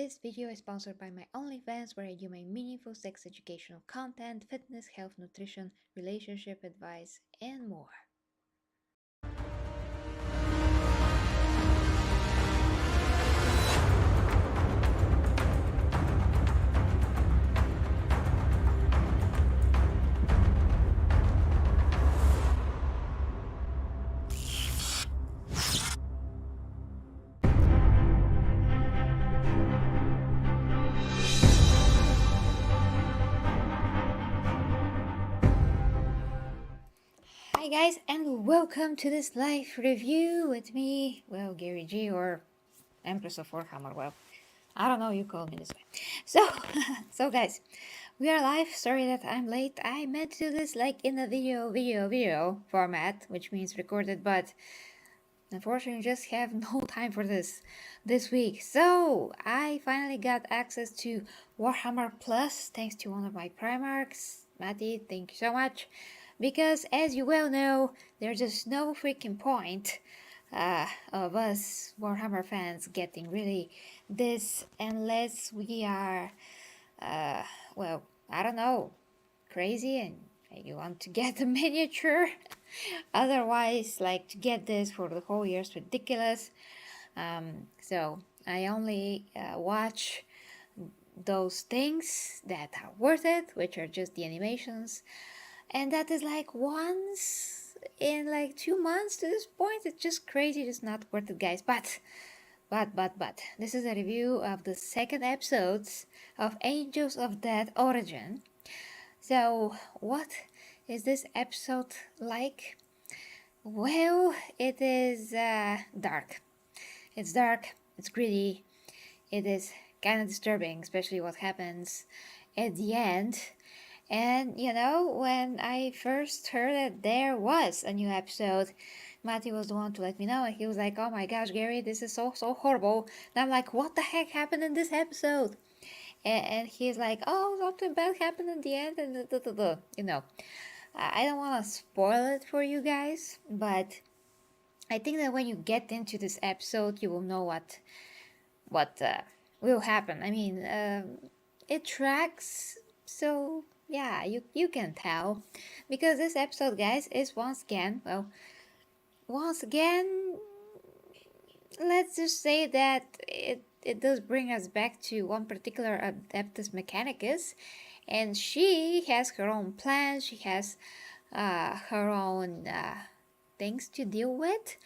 This video is sponsored by my OnlyFans, where I do my meaningful sex educational content, fitness, health, nutrition, relationship advice, and more. Hi guys, and welcome to this live review with me, Geri, or Empress of Warhammer. Well, I don't know, you call me this way. So guys, we are live. Sorry that I'm late. I meant to do this like in a video format, which means recorded, but unfortunately just have no time for this week. So I finally got access to Warhammer Plus thanks to one of my Primarchs. Matty, thank you so much. Because as you well know, there's just no freaking point of us Warhammer fans getting really this unless we are, well, I don't know, crazy and you want to get a miniature. Otherwise, like, to get this for the whole year is ridiculous. So I only watch those things that are worth it, which are just the animations, and that is like once in like 2 months to this point. It's just crazy, just not worth it, guys. But this is a review of the second episodes of Angels of Death Origin. So what is this episode like? Well, it is dark. It's dark, it's gritty, it is kind of disturbing, especially what happens at the end. And you know, when I first heard that there was a new episode, Matty was the one to let me know, and he was like, "Oh my gosh, Gary, this is so horrible." And I'm like, "What the heck happened in this episode?" And he's like, "Oh, something bad happened in the end," and you know. I don't want to spoil it for you guys, but I think that when you get into this episode, you will know what will happen. I mean, it tracks, so yeah, you can tell, because this episode, guys, is once again, let's just say that it does bring us back to one particular Adeptus Mechanicus, and she has her own plans. She has her own things to deal with.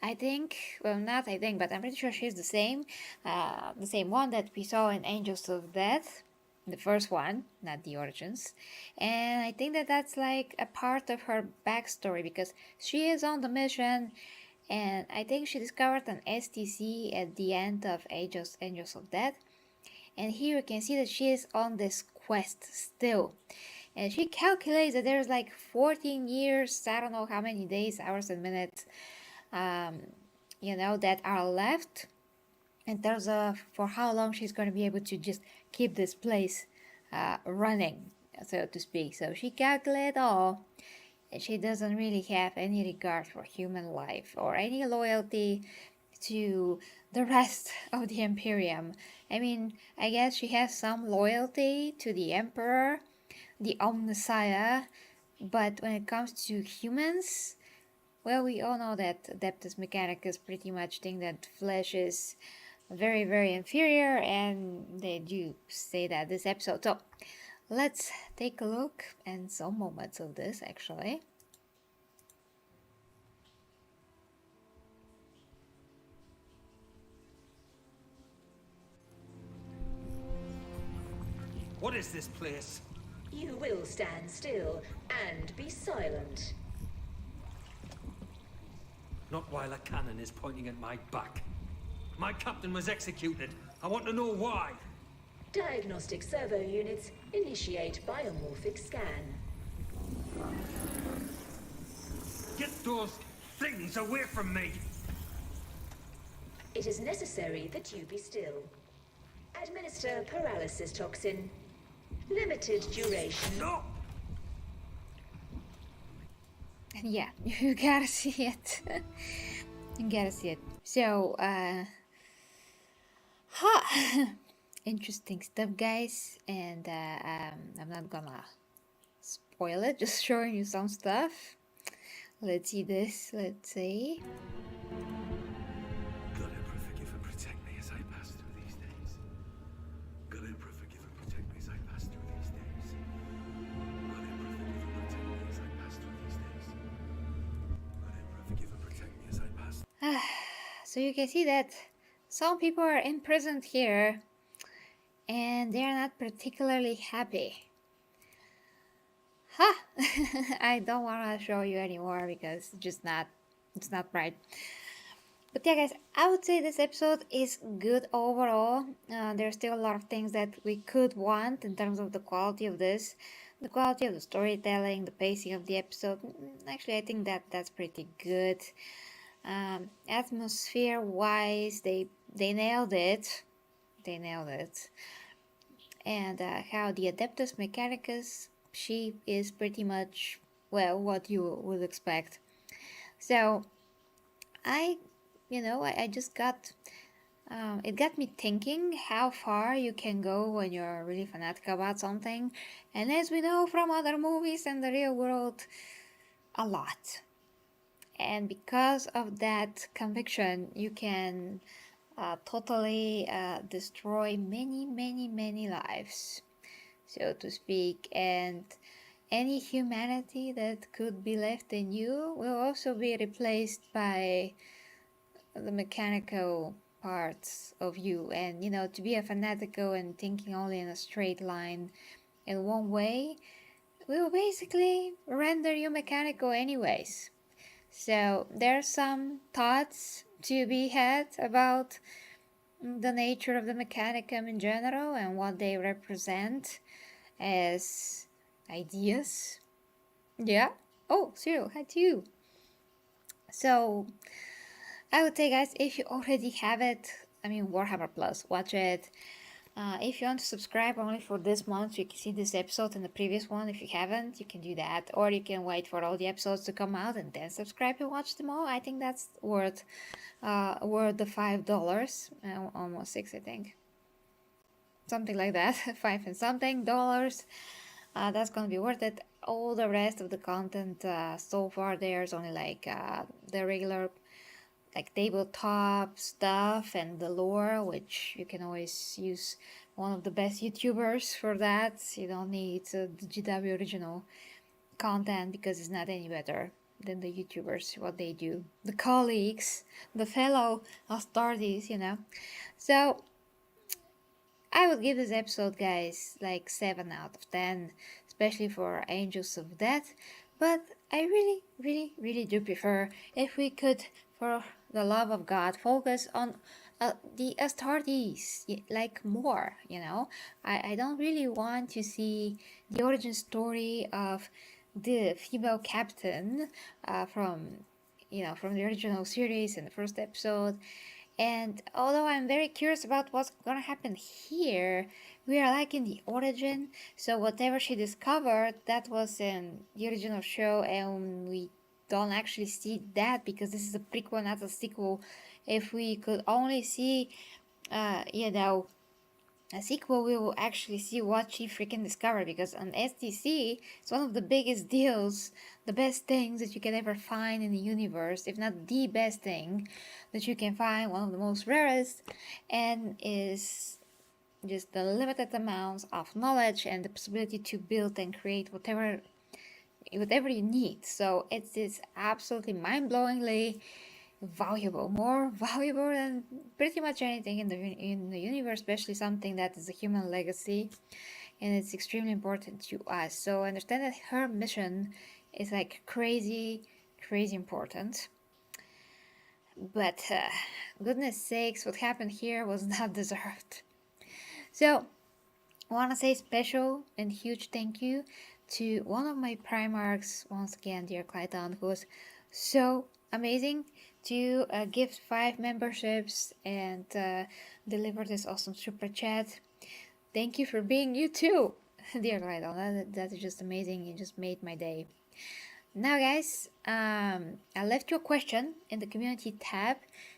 I think, well, not I think, but I'm pretty sure she's the same one that we saw in Angels of Death, the first one, not the Origins. And I think that that's like a part of her backstory, because she is on the mission, and I think she discovered an STC at the end of Angels of Death. And here you can see that she is on this quest still. And she calculates that there's like 14 years, I don't know how many days, hours, and minutes, you know, that are left in terms of for how long she's going to be able to just keep this place running, so to speak. So she calculated all, and she doesn't really have any regard for human life or any loyalty to the rest of the Imperium. I mean, I guess she has some loyalty to the Emperor, the Omnissiah, but when it comes to humans, well, we all know that Adeptus Mechanicus pretty much think that flesh is very, very inferior, and they do say that this episode. So let's take a look and some moments of this, actually. What is this place? You will stand still and be silent. Not while a cannon is pointing at my back. My captain was executed. I want to know why. Diagnostic servo units initiate biomorphic scan. Get those things away from me! It is necessary that you be still. Administer paralysis toxin. Limited duration. No! Yeah, you gotta see it. You gotta see it. So, interesting stuff, guys, and I'm not gonna spoil it, just showing you some stuff. Let's see this. Let's see. God Emperor, forgive and protect me as I pass through these days. God Emperor, forgive and protect me as I pass through these days. God Emperor, forgive and protect me as I pass through these days. God Emperor, forgive and protect me as I pass. So you can see that some people are imprisoned here and they're not particularly happy. Huh. I don't want to show you anymore because it's not right. But yeah, guys, I would say this episode is good overall. There's still a lot of things that we could want in terms of the quality of this, the quality of the storytelling, the pacing of the episode. Actually, I think that's pretty good. Atmosphere wise, they nailed it. They nailed it. And how the Adeptus Mechanicus, she is pretty much, well, what you would expect. So I just got it got me thinking how far you can go when you're really fanatic about something, and as we know from other movies and the real world, a lot. And because of that conviction, you can totally destroy many lives, so to speak, and any humanity that could be left in you will also be replaced by the mechanical parts of you. And to be a fanatical and thinking only in a straight line in one way will basically render you mechanical anyways. So there's some thoughts to be had about the nature of the mechanicum in general and what they represent as ideas. Yeah. Oh, Cyril, hi to you. So I would say, guys, if you already have it, I mean Warhammer Plus, watch it. If you want to subscribe only for this month, you can see this episode and the previous one. If you haven't, you can do that. Or you can wait for all the episodes to come out and then subscribe and watch them all. I think that's worth the $5, almost $6, I think. Something like that, $5 and something dollars. That's gonna be worth it. All the rest of the content so far, there's only like the regular like tabletop stuff and the lore, which you can always use one of the best YouTubers for that. You don't need the GW original content because it's not any better than the YouTubers, what they do. The colleagues, the fellow Astartes, So I would give this episode, guys, like 7 out of 10, especially for Angels of Death. But I really do prefer if we could, for the love of God, focus on the Astartes, like more, I don't really want to see the origin story of the female captain from the original series in the first episode. And although I'm very curious about what's gonna happen here, we are like in the origin, so whatever she discovered, that was in the original show, and we don't actually see that because this is a prequel, not a sequel. If we could only see, a sequel, we will actually see what she freaking discovered, because on STC, it's one of the biggest deals, the best things that you can ever find in the universe, if not the best thing that you can find, one of the most rarest, and is just the limited amounts of knowledge and the possibility to build and create whatever you need. So it is absolutely mind-blowingly valuable, more valuable than pretty much anything in the universe, especially something that is a human legacy, and it's extremely important to us. So understand that her mission is like crazy important. But goodness sakes, what happened here was not deserved. So I want to say special and huge thank you to one of my Primarchs, once again, dear Clayton, who was so amazing to gift 5 memberships and deliver this awesome super chat. Thank you for being you too, dear Clayton. That is just amazing. You just made my day. Now, guys, I left you a question in the community tab.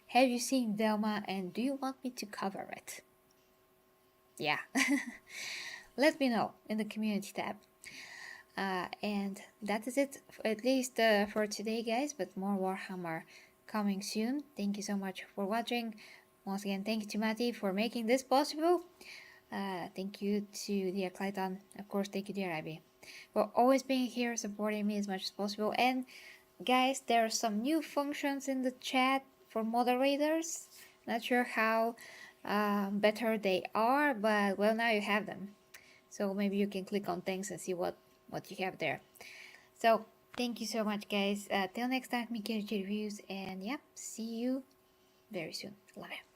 Have you seen Velma and do you want me to cover it? yeah, let me know in the community tab. And that is it, at least for today, guys. But more Warhammer coming soon. Thank you so much for watching. Once again, thank you to Matty for making this possible. Thank you to dear Clayton. Of course, thank you, dear Ivy, for always being here, supporting me as much as possible. And guys, there are some new functions in the chat for moderators. Not sure how better they are, but well, now you have them. So maybe you can click on things and see what you have there. So thank you so much, guys. Till next time, me Geri reviews, and yep, see you very soon. Love you.